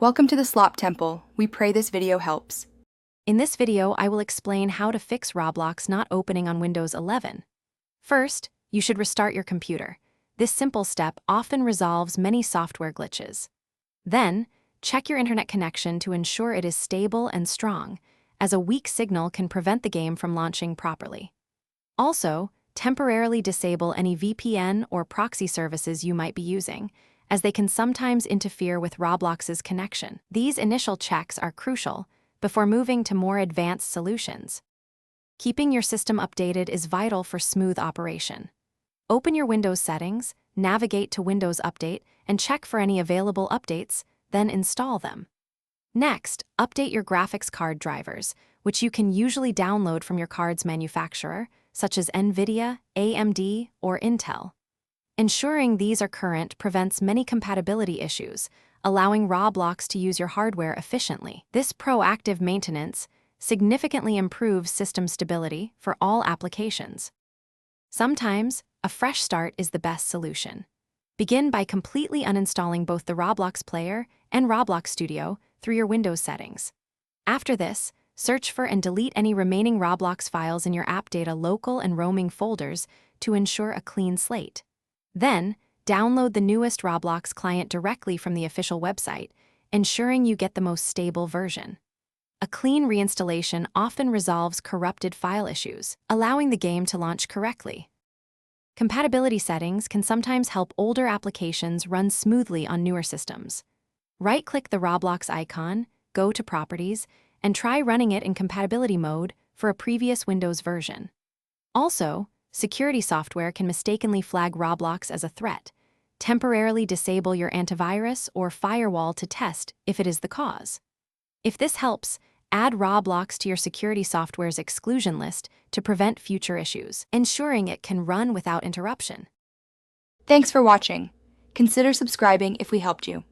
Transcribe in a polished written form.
Welcome to the Slop Temple. We pray this video helps. In this video, I will explain how to fix Roblox not opening on Windows 11. First, you should restart your computer. This simple step often resolves many software glitches. Then, check your internet connection to ensure it is stable and strong, as a weak signal can prevent the game from launching properly. Also, temporarily disable any VPN or proxy services you might be using, as they can sometimes interfere with Roblox's connection. These initial checks are crucial before moving to more advanced solutions. Keeping your system updated is vital for smooth operation. Open your Windows settings, navigate to Windows Update, and check for any available updates, then install them. Next, update your graphics card drivers, which you can usually download from your card's manufacturer, such as NVIDIA, AMD, or Intel. Ensuring these are current prevents many compatibility issues, allowing Roblox to use your hardware efficiently. This proactive maintenance significantly improves system stability for all applications. Sometimes, a fresh start is the best solution. Begin by completely uninstalling both the Roblox Player and Roblox Studio through your Windows settings. After this, search for and delete any remaining Roblox files in your app data local and roaming folders to ensure a clean slate. Then, download the newest Roblox client directly from the official website, ensuring you get the most stable version. A clean reinstallation often resolves corrupted file issues, allowing the game to launch correctly. Compatibility settings can sometimes help older applications run smoothly on newer systems. Right-click the Roblox icon, go to Properties, and try running it in compatibility mode for a previous Windows version. Also, security software can mistakenly flag Roblox as a threat. Temporarily disable your antivirus or firewall to test if it is the cause. If this helps, add Roblox to your security software's exclusion list to prevent future issues, ensuring it can run without interruption. Thanks for watching. Consider subscribing if we helped you.